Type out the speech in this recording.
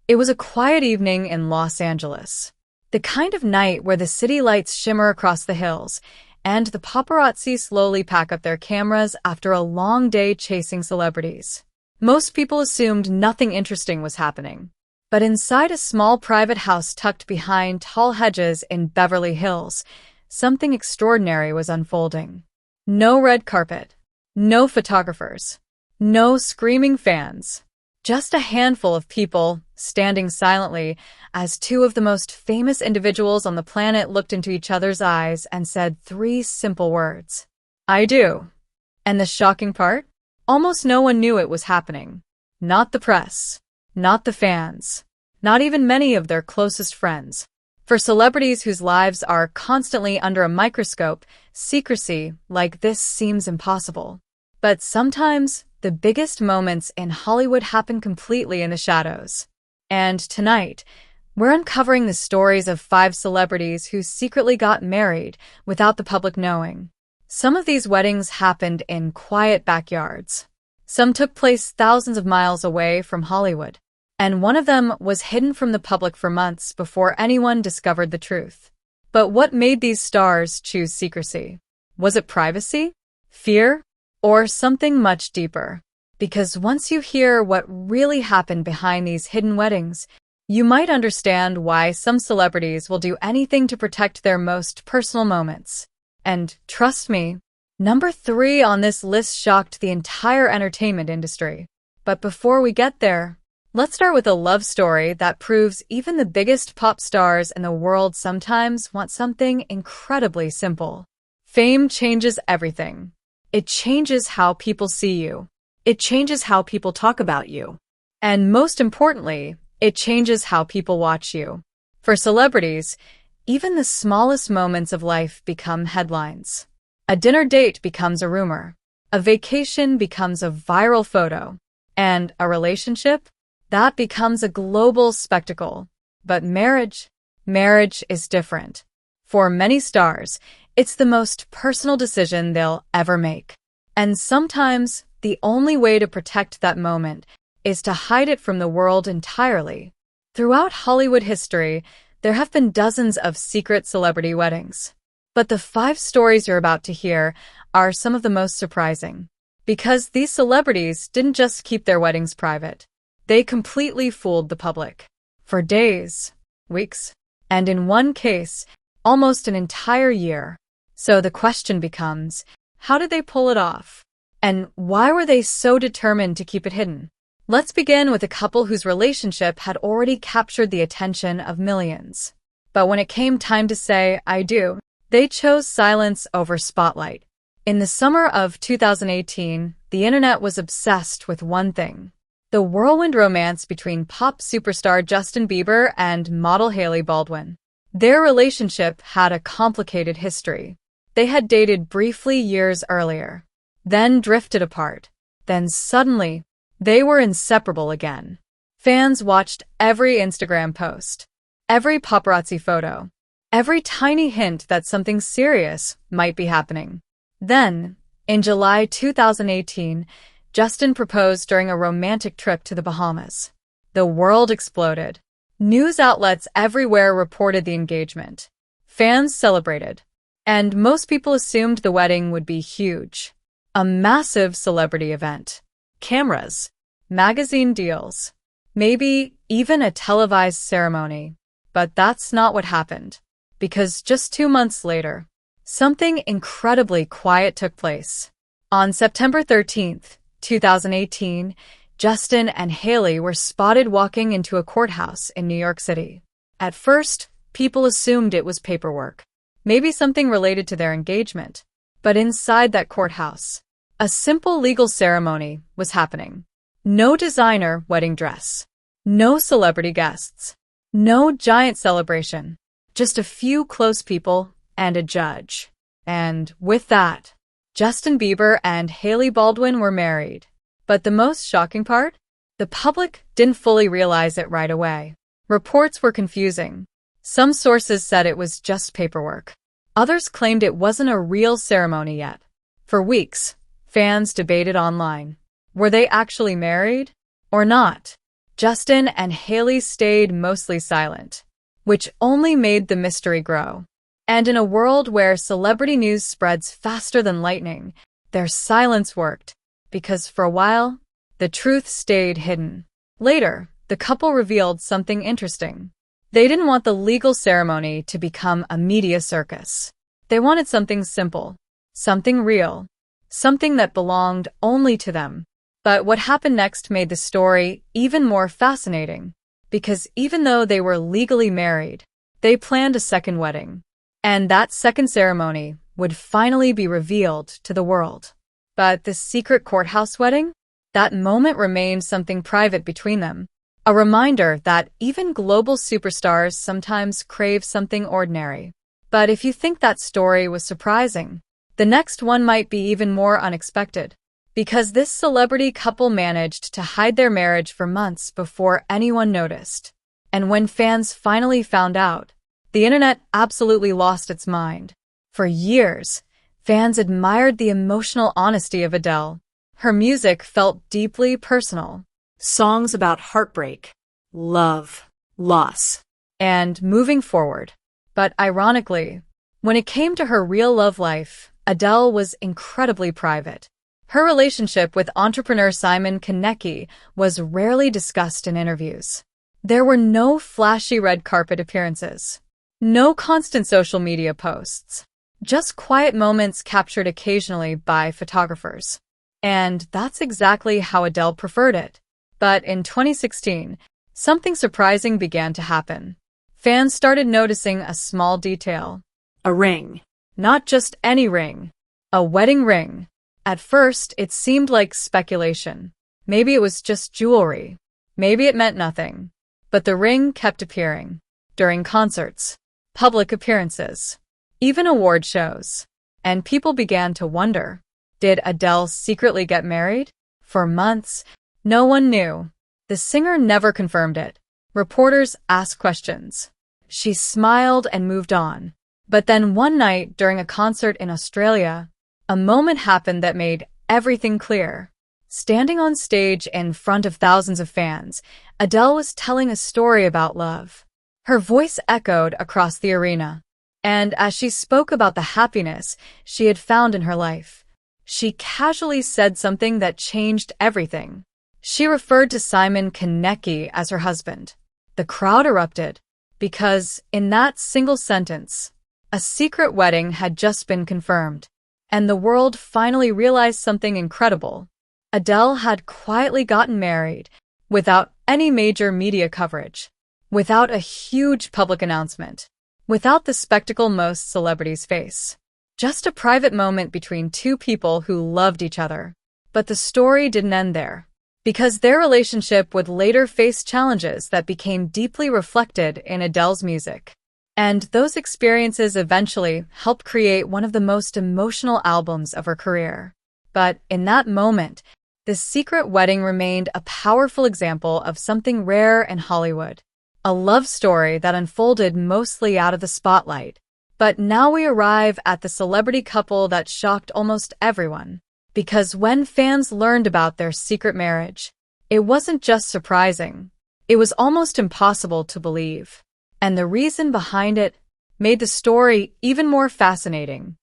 It was a quiet evening in Los Angeles. The kind of night where the city lights shimmer across the hills, and the paparazzi slowly pack up their cameras after a long day chasing celebrities. Most people assumed nothing interesting was happening. But inside a small private house tucked behind tall hedges in Beverly Hills, something extraordinary was unfolding. No red carpet, no photographers, no screaming fans. Just a handful of people standing silently as two of the most famous individuals on the planet looked into each other's eyes and said three simple words. I do. And the shocking part? Almost no one knew it was happening. Not the press, not the fans, not even many of their closest friends. For celebrities whose lives are constantly under a microscope, secrecy like this seems impossible. But sometimes, the biggest moments in Hollywood happen completely in the shadows. And tonight, we're uncovering the stories of 5 celebrities who secretly got married without the public knowing. Some of these weddings happened in quiet backyards. Some took place thousands of miles away from Hollywood. And one of them was hidden from the public for months before anyone discovered the truth. But what made these stars choose secrecy? Was it privacy? Fear? Or something much deeper? Because once you hear what really happened behind these hidden weddings, you might understand why some celebrities will do anything to protect their most personal moments. And trust me, number 3 on this list shocked the entire entertainment industry. But before we get there, let's start with a love story that proves even the biggest pop stars in the world sometimes want something incredibly simple. Fame changes everything. It changes how people see you. It changes how people talk about you. And most importantly, it changes how people watch you. For celebrities, even the smallest moments of life become headlines. A dinner date becomes a rumor. A vacation becomes a viral photo. And a relationship? That becomes a global spectacle. But marriage is different. For many stars, it's the most personal decision they'll ever make. And sometimes, the only way to protect that moment is to hide it from the world entirely. Throughout Hollywood history, there have been dozens of secret celebrity weddings. But the 5 stories you're about to hear are some of the most surprising. Because these celebrities didn't just keep their weddings private. They completely fooled the public. For days, weeks, and in one case, almost an entire year. So the question becomes, how did they pull it off? And why were they so determined to keep it hidden? Let's begin with a couple whose relationship had already captured the attention of millions. But when it came time to say, I do, they chose silence over spotlight. In the summer of 2018, the internet was obsessed with one thing: the whirlwind romance between pop superstar Justin Bieber and model Hailey Baldwin. Their relationship had a complicated history. They had dated briefly years earlier, then drifted apart. Then suddenly, they were inseparable again. Fans watched every Instagram post, every paparazzi photo, every tiny hint that something serious might be happening. Then, in July 2018, Justin proposed during a romantic trip to the Bahamas. The world exploded. News outlets everywhere reported the engagement. Fans celebrated. And most people assumed the wedding would be huge. A massive celebrity event. Cameras. Magazine deals. Maybe even a televised ceremony. But that's not what happened. Because just 2 months later, something incredibly quiet took place. On September 13th, 2018, Justin and Hailey were spotted walking into a courthouse in New York City. At first, people assumed it was paperwork. Maybe something related to their engagement. But inside that courthouse, a simple legal ceremony was happening. No designer wedding dress. No celebrity guests. No giant celebration. Just a few close people and a judge. And with that, Justin Bieber and Hailey Baldwin were married. But the most shocking part? The public didn't fully realize it right away. Reports were confusing. Some sources said it was just paperwork. Others claimed it wasn't a real ceremony yet. For weeks, fans debated online. Were they actually married? Or not? Justin and Hailey stayed mostly silent, which only made the mystery grow. And in a world where celebrity news spreads faster than lightning, their silence worked, because for a while, the truth stayed hidden. Later, the couple revealed something interesting. They didn't want the legal ceremony to become a media circus. They wanted something simple, something real, something that belonged only to them. But what happened next made the story even more fascinating, because even though they were legally married, they planned a second wedding. And that second ceremony would finally be revealed to the world. But the secret courthouse wedding? That moment remained something private between them. A reminder that even global superstars sometimes crave something ordinary. But if you think that story was surprising, the next one might be even more unexpected. Because this celebrity couple managed to hide their marriage for months before anyone noticed. And when fans finally found out, the internet absolutely lost its mind. For years, fans admired the emotional honesty of Adele. Her music felt deeply personal. Songs about heartbreak, love, loss, and moving forward. But ironically, when it came to her real love life, Adele was incredibly private. Her relationship with entrepreneur Simon Konecki was rarely discussed in interviews. There were no flashy red carpet appearances. No constant social media posts. Just quiet moments captured occasionally by photographers. And that's exactly how Adele preferred it. But in 2016, something surprising began to happen. Fans started noticing a small detail. A ring. Not just any ring. A wedding ring. At first, it seemed like speculation. Maybe it was just jewelry. Maybe it meant nothing. But the ring kept appearing. During concerts, public appearances, even award shows. And people began to wonder, did Adele secretly get married? For months, no one knew. The singer never confirmed it. Reporters asked questions. She smiled and moved on. But then one night during a concert in Australia, a moment happened that made everything clear. Standing on stage in front of thousands of fans, Adele was telling a story about love. Her voice echoed across the arena. And as she spoke about the happiness she had found in her life, she casually said something that changed everything. She referred to Simon Konecki as her husband. The crowd erupted, because in that single sentence, a secret wedding had just been confirmed. And the world finally realized something incredible. Adele had quietly gotten married, without any major media coverage, without a huge public announcement, without the spectacle most celebrities face. Just a private moment between two people who loved each other. But the story didn't end there, because their relationship would later face challenges that became deeply reflected in Adele's music. And those experiences eventually helped create one of the most emotional albums of her career. But in that moment, the secret wedding remained a powerful example of something rare in Hollywood. A love story that unfolded mostly out of the spotlight. But now we arrive at the celebrity couple that shocked almost everyone. Because when fans learned about their secret marriage, it wasn't just surprising. It was almost impossible to believe. And the reason behind it made the story even more fascinating.